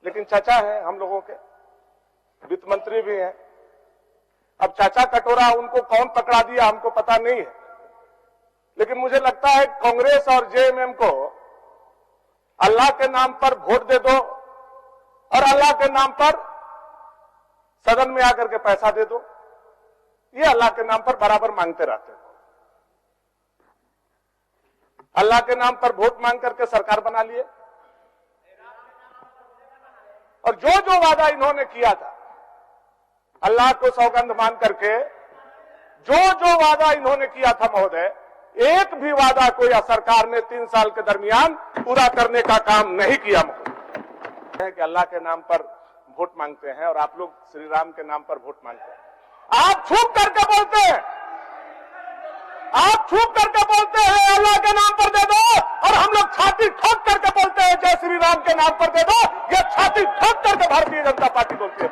लेकिन चाचा है हम लोगों के, वित्त मंत्री भी हैं। अब चाचा कटोरा उनको कौन पकड़ा दिया हमको पता नहीं है, लेकिन मुझे लगता है कांग्रेस और जेएमएम को अल्लाह के नाम पर वोट दे दो और अल्लाह के नाम पर सदन में आकर के पैसा दे दो, ये अल्लाह के नाम पर बराबर मांगते रहते हैं। अल्लाह के नाम पर वोट मांग करके सरकार बना लिए और जो जो वादा इन्होंने किया था अल्लाह को सौगंध मान करके, जो जो वादा इन्होंने किया था महोदय, एक भी वादा कोई सरकार ने 3 साल के दरमियान पूरा करने का काम नहीं किया। महोदय कि अल्लाह के नाम पर वोट मांगते हैं और आप लोग श्री राम के नाम पर वोट मांगते हैं। आप छुप करके बोलते हैं, आप छुप करके बोलते हैं अल्लाह के नाम पर दे दो, और हम लोग छाती ठोक करके बोलते हैं जय श्री राम के नाम पर दे दो। ये छाती ठोक करके भारतीय जनता पार्टी बोलती है।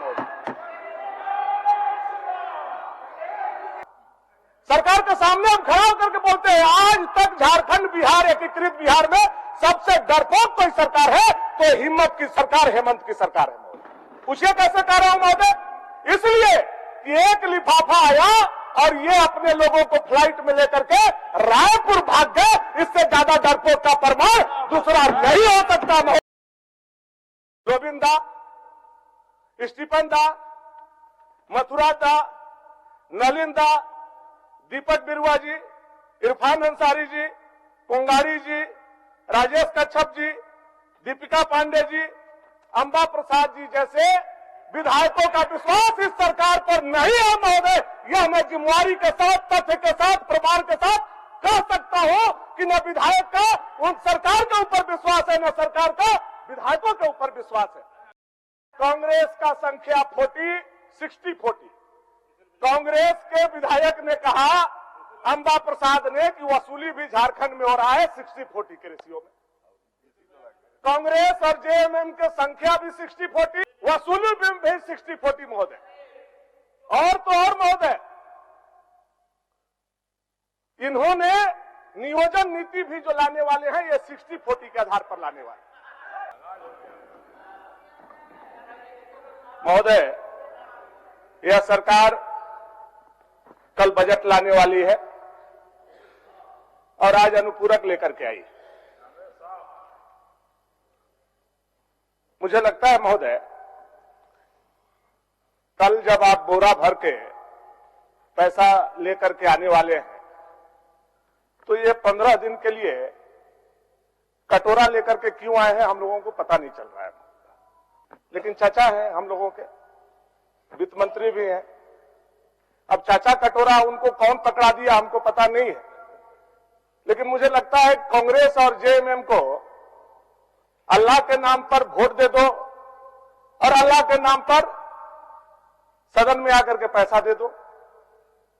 सरकार के सामने हम खड़ा होकर के बोलते हैं, आज तक झारखंड बिहार एकीकृत बिहार में सबसे डरपोक कोई सरकार है तो हिम्मत की सरकार, हेमंत की सरकार है। पूछिए कैसे कह रहा हूं महोदय? इसलिए कि एक लिफाफा आया और ये अपने लोगों को फ्लाइट में लेकर के रायपुर भाग गए। इससे ज्यादा डरपोक का प्रमाण दूसरा नहीं हो सकता। गोविंदा, स्टीफन दा, मथुरा दा, नलिन दा, दीपक बिरुआ जी, इरफान अंसारी जी, कोंगाड़ी जी, राजेश कच्छप जी, दीपिका पांडे जी, अंबा प्रसाद जी जैसे विधायकों का विश्वास इस सरकार पर नहीं है महोदय। यह मैं जिम्मेवारी के साथ, तथ्य के साथ, प्रमाण के साथ कह सकता हूं कि न विधायक का उन सरकार के ऊपर विश्वास है, न सरकार का विधायकों के ऊपर विश्वास है। कांग्रेस का संख्या 60-40। कांग्रेस के विधायक ने कहा, अंबा प्रसाद ने, कि वसूली भी झारखंड में हो रहा है 60-40 के रेशियो में। कांग्रेस और जेएमएम के संख्या भी 60-40, वसूली भी 60-40 महोदय। और तो और महोदय, इन्होंने नियोजन नीति भी जो लाने वाले हैं ये 60-40 के आधार पर लाने वाले महोदय। यह सरकार कल बजट लाने वाली है और आज अनुपूरक लेकर के आई। मुझे लगता है महोदय, कल जब आप बोरा भर के पैसा लेकर के आने वाले हैं तो ये 15 दिन के लिए कटोरा लेकर के क्यों आए हैं हम लोगों को पता नहीं चल रहा है। लेकिन चाचा है हम लोगों के, वित्त मंत्री भी हैं। अब चाचा कटोरा उनको कौन पकड़ा दिया हमको पता नहीं है, लेकिन मुझे लगता है कांग्रेस और जेएमएम को अल्लाह के नाम पर वोट दे दो और अल्लाह के नाम पर सदन में आकर के पैसा दे दो,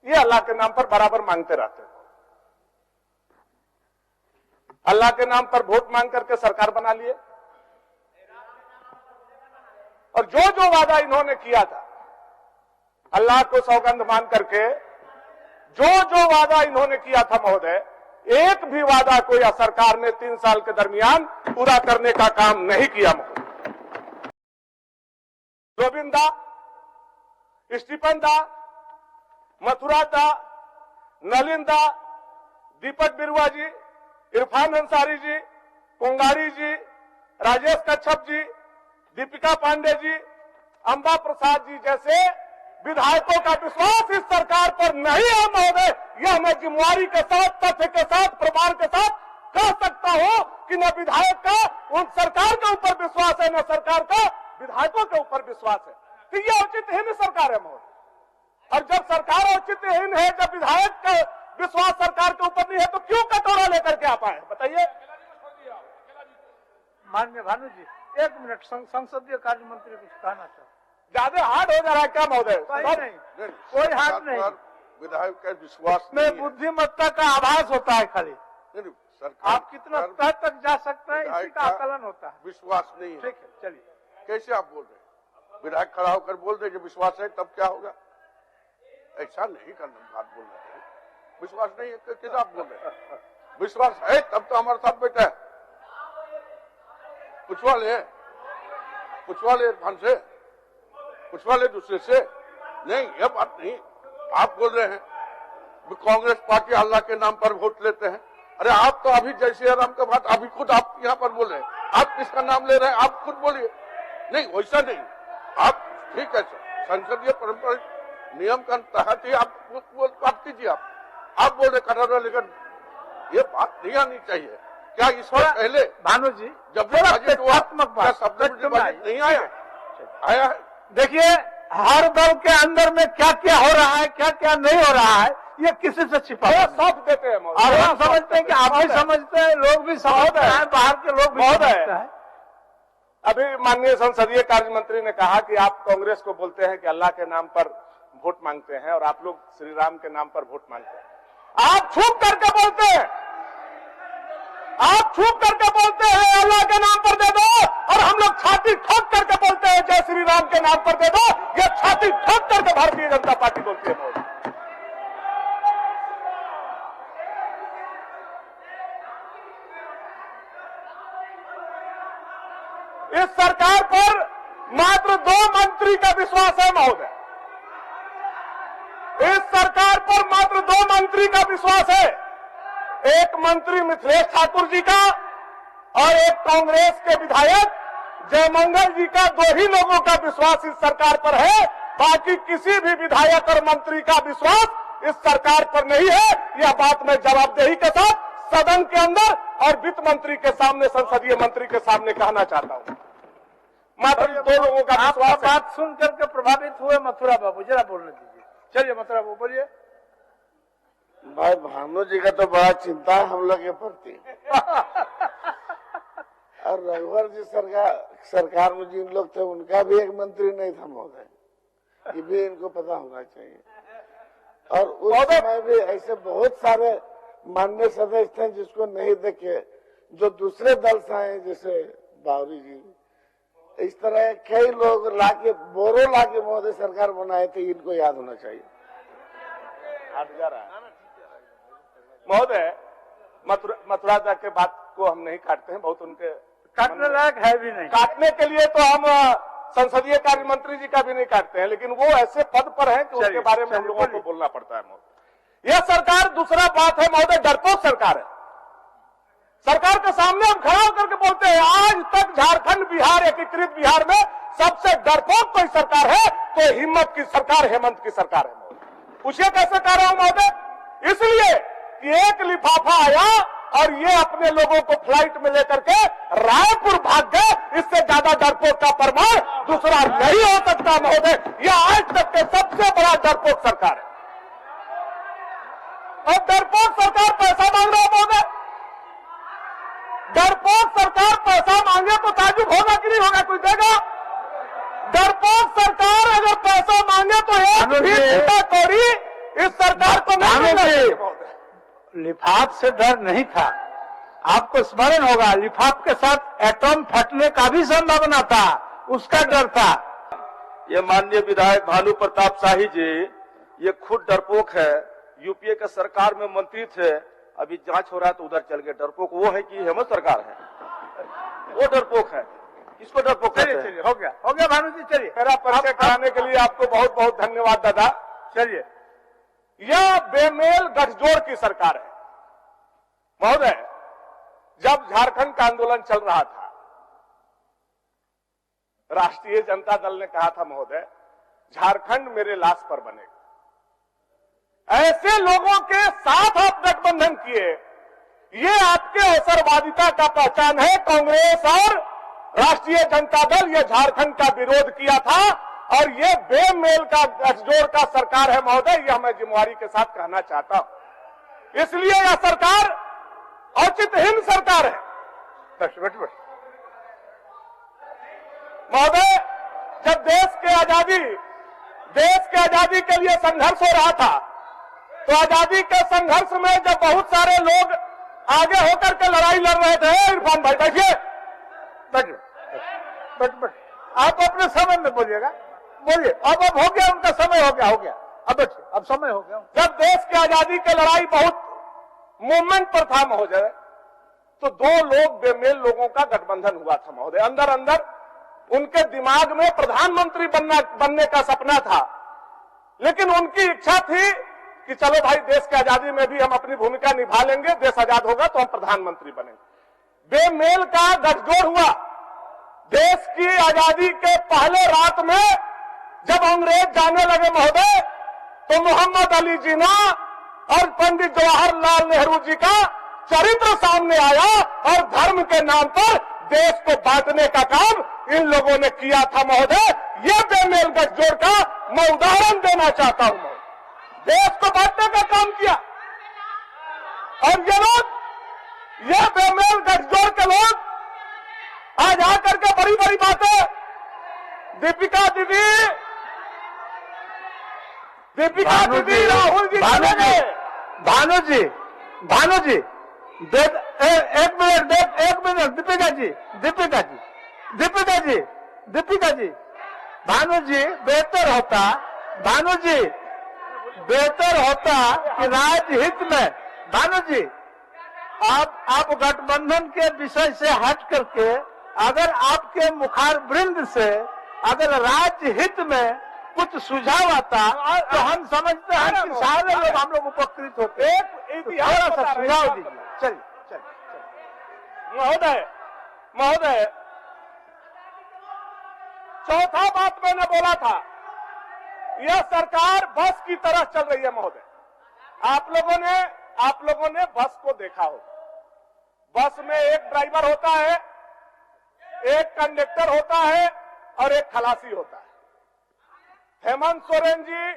ये अल्लाह के नाम पर बराबर मांगते रहते हैं। अल्लाह के नाम पर वोट मांग करके सरकार बना लिए और जो जो वादा इन्होंने किया था अल्लाह को सौगंध मान करके, जो जो वादा इन्होंने किया था महोदय, एक भी वादा कोई सरकार ने 3 साल के दरमियान पूरा करने का काम नहीं किया। गोविंदा, स्टीफन दा, मथुरा दा, नलिन दा, दीपक बिरुआ जी, इरफान अंसारी जी, कोंगाड़ी जी, राजेश कच्छप जी, दीपिका पांडे जी, अंबा प्रसाद जी जैसे विधायकों का विश्वास इस सरकार पर नहीं है महोदय। यह मैं जिम्मेवारी के साथ, तथ्य के साथ, प्रमाण के साथ कह सकता हूं कि न विधायक का उन सरकार के ऊपर विश्वास है, न सरकार का विधायकों के ऊपर विश्वास है। तो यह औचित्यहीन सरकार है महोदय। और जब सरकार औचित्यहीन है, जब विधायक का विश्वास सरकार के ऊपर नहीं है, तो क्यों कटोरा लेकर के आप आए बताइए? माननीय भानु जी, 1 मिनट, संसदीय कार्य मंत्री कुछ कहना चाहते। ज्यादा हार्ड हो जा रहा है क्या महोदय? नहीं, कोई हाथ नहीं। विधायक का विश्वास में बुद्धिमत्ता का आभास होता है खाली। सरकार आप कितना स्तर तक जा सकते हैं इसी का आकलन होता है। विश्वास नहीं है। ठीक है, चलिए। कैसे आप बोल रहे हैं? विधायक खड़ा होकर बोल दे कि विश्वास है, तब क्या होगा? ऐसा नहीं करना, बात बोलना चाहिए। विश्वास नहीं है कैसे आप बोल रहे हैं? विश्वास है तब तो हमारे साथ बैठा है। पूछवा ले। पूछवा ले इरफान से, पूछवा ले दूसरे से। नहीं, यह बात नहीं। आप बोल रहे हैं कांग्रेस पार्टी अल्लाह के नाम पर वोट लेते हैं। अरे आप तो अभी जय श्री राम का बात अभी खुद आप यहाँ पर बोल रहे हैं, आप किसका नाम ले रहे हैं, आप खुद बोलिए। नहीं, वैसा नहीं। आप ठीक है सर, संसदीय परंपरा नियम का तहत ही आप बात कीजिए। आप बोल रहे कटोरा लेकर, ये बात नहीं आनी चाहिए। क्या इस पर पहले भानु जी जब बजट हुआ शब्द नहीं आया है? देखिए, हर दल के अंदर में क्या क्या हो रहा है, क्या क्या नहीं हो रहा है, ये किसी से छिपा सब देते हैं और हम समझते हैं कि आप भी समझते हैं, लोग भी समझते हैं, बाहर के लोग भी समझते हैं। अभी माननीय संसदीय कार्य मंत्री ने कहा कि आप कांग्रेस को बोलते हैं कि अल्लाह के नाम पर वोट मांगते हैं और आप लोग श्री राम के नाम पर वोट मांगते हैं। आप छुप करके बोलते हैं, आप छुप करके बोलते हैं अल्लाह के नाम पर दे दो, और हम लोग छाती ठोक करके बोलते हैं जय श्री राम के नाम पर दे दो। ये छाती ठोक करके भारतीय जनता पार्टी बोलती है। इस सरकार पर मात्र 2 मंत्री का विश्वास है महोदय। इस सरकार पर मात्र 2 मंत्री का विश्वास है, एक मंत्री मिथिलेश ठाकुर जी का और एक कांग्रेस के विधायक जयमंगल जी का। 2 ही लोगों का विश्वास इस सरकार पर है, बाकी किसी भी विधायक और मंत्री का विश्वास इस सरकार पर नहीं है। यह बात मैं जवाबदेही के साथ सदन के अंदर और वित्त मंत्री के सामने, संसदीय मंत्री के सामने कहना चाहता हूं। मात्र 2 लोगों का विश्वास। बात सुन करके प्रभावित हुए मथुरा बाबू, जरा बोलने दीजिए। चलिए मथुरा बाबू बोलिए। भाई भानु जी का तो बड़ा चिंता है हम लोग के प्रति और रघुवर जी सरकार में जिन लोग थे उनका भी एक मंत्री नहीं था महोदय, ये भी इनको पता होना चाहिए। और उस समय भी ऐसे बहुत सारे माननीय सदस्य थे जिसको नहीं देखे, जो दूसरे दल से आए, जैसे बावरी जी, इस तरह कई लोग लाके बोरो लाके महोदय सरकार बनाए थे, इनको याद होना चाहिए। महोदय, मथुरा दा के बात को हम नहीं काटते हैं, बहुत उनके काटने लायक है भी नहीं। काटने के लिए तो हम संसदीय कार्य मंत्री जी का भी नहीं काटते हैं, लेकिन वो ऐसे पद पर हैं कि उनके बारे में हम लोगों को बोलना पड़ता है महोदय। यह सरकार, दूसरा बात है महोदय, डरपोक सरकार है। सरकार के सामने हम खड़ा होकर के बोलते हैं, आज तक झारखंड, बिहार, एकीकृत बिहार में सबसे डरपोक कोई सरकार है तो हिम्मत की सरकार, हेमंत की सरकार है महोदय। पूछिए कैसे कह रहा हूं महोदय? इसलिए कि एक लिफाफा आया और ये अपने लोगों को फ्लाइट में लेकर के रायपुर भाग गए। इससे ज्यादा डरपोक का प्रमाण दूसरा नहीं हो सकता महोदय। यह आज तक के सबसे बड़ा डरपोक सरकार है। और डरपोक सरकार पैसा मांग रहा है महोदय। डरपोक सरकार पैसा मांगे तो ताजुब होगा कि नहीं होगा? कोई देगा? डरपोक सरकार अगर पैसा मांगे तो एक भी टुकड़ा कौड़ी इस सरकार को नहीं मिलेगा। लिफाफ से डर नहीं था। आपको स्मरण होगा, लिफाफ के साथ एटम फटने का भी संभावना था, उसका डर था। ये माननीय विधायक भानु प्रताप शाही जी, ये खुद डरपोक है। यूपीए के सरकार में मंत्री थे, अभी जांच हो रहा है तो उधर चल गए। डरपोक वो है कि हेमंत सरकार है, वो डरपोक है। किसको डरपोक कहते हैं? चलिए, हो गया भानु जी, चलिए। मेरा परिचय कराने के लिए आपको बहुत बहुत धन्यवाद दादा। चलिए, यह बेमेल गठजोड़ की सरकार है महोदय। जब झारखंड का आंदोलन चल रहा था, राष्ट्रीय जनता दल ने कहा था महोदय, झारखंड मेरे लाश पर बनेगा। ऐसे लोगों के साथ आप गठबंधन किए, ये आपके अवसरवादिता का पहचान है। कांग्रेस और राष्ट्रीय जनता दल ये झारखंड का विरोध किया था और ये बेमेल का गठजोड़ का सरकार है महोदय। यह मैं जिम्मेवारी के साथ कहना चाहता हूं। इसलिए यह सरकार औचित्यहीन सरकार है महोदय। जब देश के आजादी के लिए संघर्ष हो रहा था, तो आजादी के संघर्ष में जब बहुत सारे लोग आगे होकर के लड़ाई लड़ रहे थे, इरफान भाई बैठिए, बैठ आप अपने समय में बोलिएगा, बोलिए। अब हो गया, उनका समय हो गया। अब बैठिए, अब समय हो गया। जब देश की आजादी की लड़ाई बहुत मूवमेंट पर था महोदय, तो 2 लोग बेमेल लोगों का गठबंधन हुआ था महोदय। अंदर अंदर उनके दिमाग में प्रधानमंत्री बनने का सपना था, लेकिन उनकी इच्छा थी कि चलो भाई देश की आजादी में भी हम अपनी भूमिका निभा लेंगे, देश आजाद होगा तो हम प्रधानमंत्री बनेंगे। बेमेल का गठजोड़ हुआ। देश की आजादी के पहले रात में जब अंग्रेज जाने लगे महोदय, तो मोहम्मद अली जिन्ना और पंडित जवाहरलाल नेहरू जी का चरित्र सामने आया और धर्म के नाम पर देश को बांटने का काम इन लोगों ने किया था महोदय। ये बेमेल गठजोड़ का मैं उदाहरण देना चाहता हूं। देश को बांटने का काम किया और ये लोग, ये बेमेल गठजोड़ के लोग आज आकर के बड़ी बड़ी बातें, दीपिका दीदी, राहुल जी, भानु जी, एक मिनट, दीपिका जी, भानु जी, बेहतर होता कि राजहित में, भानु जी, आप गठबंधन के विषय से हट करके अगर आपके मुखार वृंद से अगर राज्य हित में कुछ सुझाव आता तो हम समझते हैं कि सारे लोग हम लोग उपकृत होते। एक इतिहास सा सुझाव दीजिए। चलिए महोदय, चौथा बात मैंने बोला था, यह सरकार बस की तरह चल रही है महोदय। आप लोगों ने बस को देखा होगा। बस में एक ड्राइवर होता है, एक कंडक्टर होता है और एक खलासी होता है। हेमंत सोरेन जी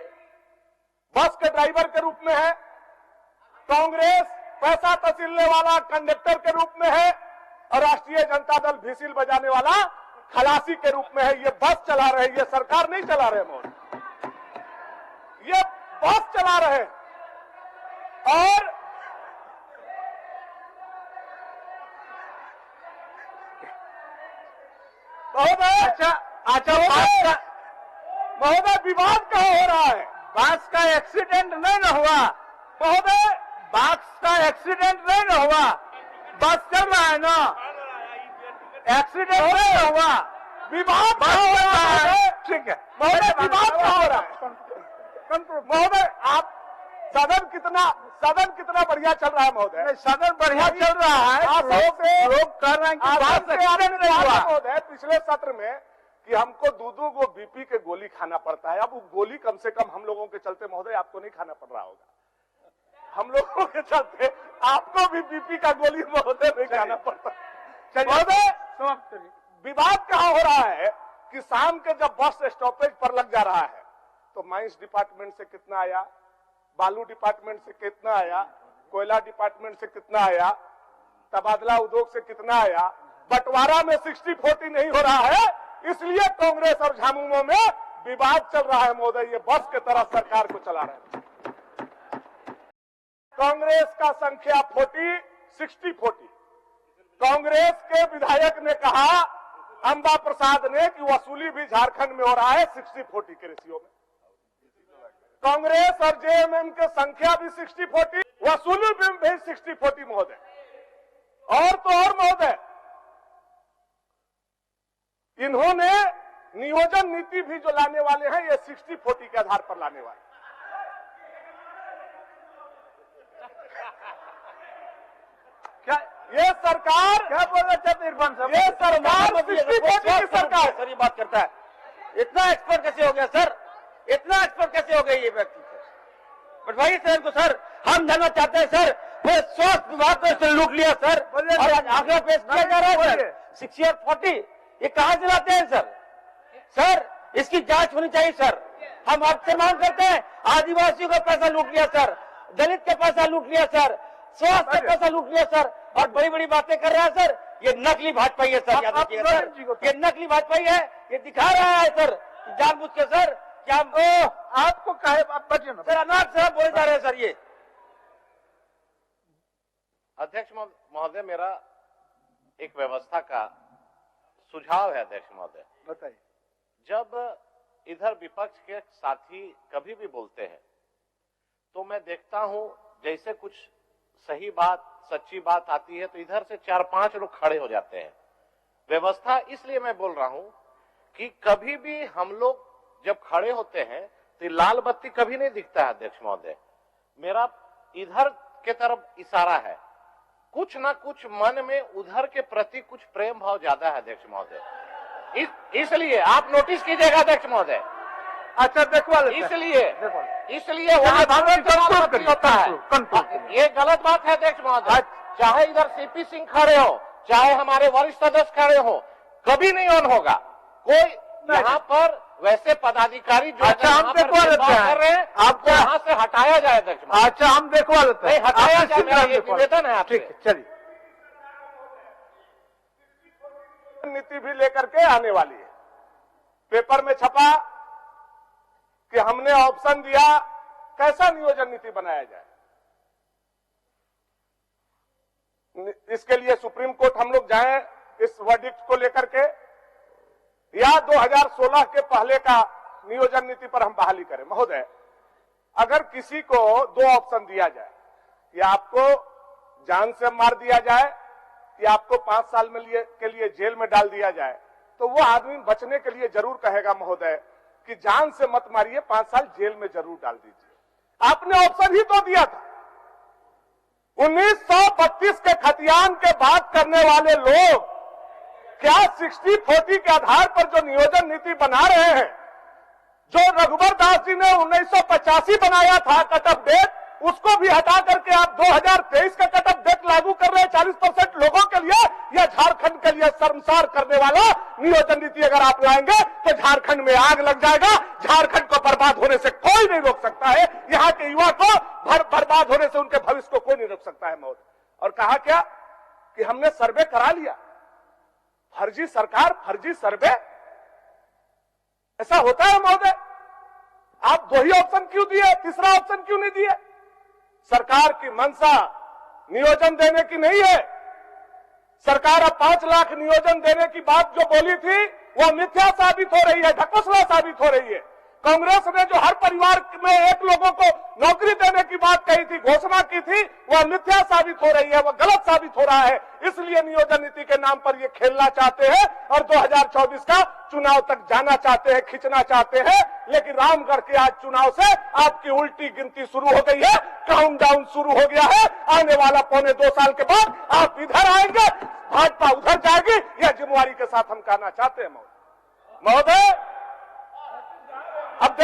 बस के ड्राइवर के रूप में है, कांग्रेस पैसा तसीलने वाला कंडक्टर के रूप में है और राष्ट्रीय जनता दल व्हिसिल बजाने वाला खलासी के रूप में है। ये बस चला रहे, ये सरकार नहीं चला रहे मोदी, ये बस चला रहे। और महोदय विवाद कहाँ हो रहा है? बस का एक्सीडेंट नहीं न हुआ महोदय, बस का एक्सीडेंट नहीं न हुआ, बस चल रहा है ना, एक्सीडेंट नहीं हुआ, विवाद कहाँ हो रहा है? ठीक है महोदय, विवाद कहाँ हो रहा है? महोदय, आप सदन कितना बढ़िया चल रहा है महोदय। सदन बढ़िया चल रहा है, लोग कर रहे हैं कि बस एक्सीडेंट नहीं हुआ महोदय। पिछले सत्र में कि हमको दो गो बीपी के गोली खाना पड़ता है, अब वो गोली कम से कम हम लोगों के चलते महोदय आपको नहीं खाना पड़ रहा होगा। हम लोगों के चलते आपको भी बीपी का गोली महोदय नहीं खाना पड़ता। महोदय, विवाद कहाँ हो रहा है कि शाम के जब बस स्टॉपेज पर लग जा रहा है तो माइंस डिपार्टमेंट से कितना आया, बालू डिपार्टमेंट से कितना आया, कोयला डिपार्टमेंट से कितना आया, तबादला उद्योग से कितना आया, बंटवारा में 60-40 नहीं हो रहा है, इसलिए कांग्रेस और झामुमो में विवाद चल रहा है महोदय। ये बस की तरह सरकार को चला रहे हैं। कांग्रेस का संख्या 60-40। कांग्रेस के विधायक ने कहा, अंबा प्रसाद ने, कि वसूली भी झारखंड में हो रहा है 60-40 के रेशियो में। कांग्रेस और जेएमएम के संख्या भी 60-40, वसूली भी 60-40 महोदय। और तो और महोदय, इन्होंने नियोजन नीति भी जो लाने वाले हैं ये 60-40 के आधार पर लाने वाले। क्या ये सरकार, क्या बोलना चाहते इरफान साहब? ये सरकार 60-40 की सरकार सर ये बात करता है। इतना एक्सपर्ट कैसे हो गया सर? इतना एक्सपर्ट कैसे हो गया ये व्यक्ति? पटवारी सर को सर हम जानना चाहते हैं सर, फिर स्वास्थ्य विभाग को इसने लूट लिया सर, और आज आंकड़ा पेश किया जा रहा है सर 60 और 40। ये कहां से लाते हैं सर? सर इसकी जांच होनी चाहिए सर। हम आपसे मांग करते हैं, आदिवासियों का पैसा लूट लिया सर, दलित का पैसा लूट लिया सर, स्वास्थ्य का पैसा लूट लिया सर, और बड़ी बड़ी बातें कर रहा है सर। ये नकली भाजपाई है सर, याद रखिएगा सर, ये नकली भाजपाई है। ये दिखा रहा है सर जानबूझ के सर, क्या आपको कहे आप बचिए ना सर, अनाथ सर बोले जा रहे हैं सर। ये अध्यक्ष महोदय, मेरा एक व्यवस्था का सुझाव है। अध्यक्ष महोदय बताइए। जब इधर विपक्ष के साथी कभी भी बोलते हैं तो मैं देखता हूं जैसे कुछ सही बात, सच्ची बात आती है तो इधर से 4-5 लोग खड़े हो जाते हैं। व्यवस्था इसलिए मैं बोल रहा हूं कि कभी भी हम लोग जब खड़े होते हैं तो लाल बत्ती कभी नहीं दिखता है अध्यक्ष महोदय। मेरा इधर के तरफ इशारा है, कुछ ना कुछ मन में उधर के प्रति कुछ प्रेम भाव ज्यादा है अध्यक्ष महोदय। इसलिए आप नोटिस कीजिएगा अध्यक्ष महोदय। अच्छा देखवा इसलिए वहां होता है, ये गलत बात है अध्यक्ष महोदय। चाहे इधर सीपी सिंह खड़े हो, चाहे हमारे वरिष्ठ सदस्य खड़े हो, कभी नहीं ऑन होगा कोई यहाँ पर वैसे पदाधिकारी जो अच्छा हम देखवा लेते हैं, आपको यहाँ से हटाया जाए अध्यक्ष महोदय। अच्छा हम देखवा लेते हैं, हटाया जाए, मेरा ये निवेदन है आपसे। ठीक है, चलिए। नीति भी लेकर के आने वाली है। पेपर में छपा कि हमने ऑप्शन दिया कैसा नियोजन नीति बनाया जाए। इसके लिए सुप्रीम कोर्ट हम लोग जाएं इस वर्डिक्ट को लेकर के, या 2016 के पहले का नियोजन नीति पर हम बहाली करें। महोदय, अगर किसी को 2 ऑप्शन दिया जाए, या आपको जान से मार दिया जाए या आपको 5 साल के लिए जेल में डाल दिया जाए, तो वो आदमी बचने के लिए जरूर कहेगा महोदय कि जान से मत मारिए, 5 साल जेल में जरूर डाल दीजिए। आपने ऑप्शन ही तो दिया था। 1932 के खतियान के बात करने वाले लोग क्या 60-40 के आधार पर जो नियोजन नीति बना रहे हैं, जो रघुवर दास जी ने 1985 बनाया था कट ऑफ डेट, उसको भी हटा करके आप 2023 का कट ऑफ डेट लागू कर रहे हैं 40% लोगों के लिए। यह झारखंड के लिए शर्मसार करने वाला नियोजन नीति अगर आप लाएंगे तो झारखंड में आग लग जाएगा। झारखंड को बर्बाद होने से कोई नहीं रोक सकता है। यहाँ के युवा को बर्बाद होने से उनके भविष्य को कोई नहीं रोक सकता है महोदय। और कहा क्या कि हमने सर्वे करा लिया। फर्जी सरकार, फर्जी सर्वे, ऐसा होता है महोदय? आप 2 ही ऑप्शन क्यों दिए, तीसरा ऑप्शन क्यों नहीं दिए? सरकार की मंशा नियोजन देने की नहीं है। सरकार अब 5 लाख नियोजन देने की बात जो बोली थी वह मिथ्या साबित हो रही है, ढकोसला साबित हो रही है। कांग्रेस ने जो हर परिवार में 1 लोगों को नौकरी देने की बात कही थी, घोषणा की थी, वह मिथ्या साबित हो रही है, वह गलत साबित हो रहा है। इसलिए नियोजन नीति के नाम पर ये खेलना चाहते हैं और 2024 का चुनाव तक जाना चाहते हैं, खींचना चाहते हैं। लेकिन रामगढ़ के आज चुनाव से आपकी उल्टी गिनती शुरू हो गई है, काउंटडाउन शुरू हो गया है। आने वाला 1.25 साल के बाद आप इधर आएंगे, भाजपा उधर जाएगी। यह जिम्मेवारी के साथ हम कहना चाहते हैं महोदय। अब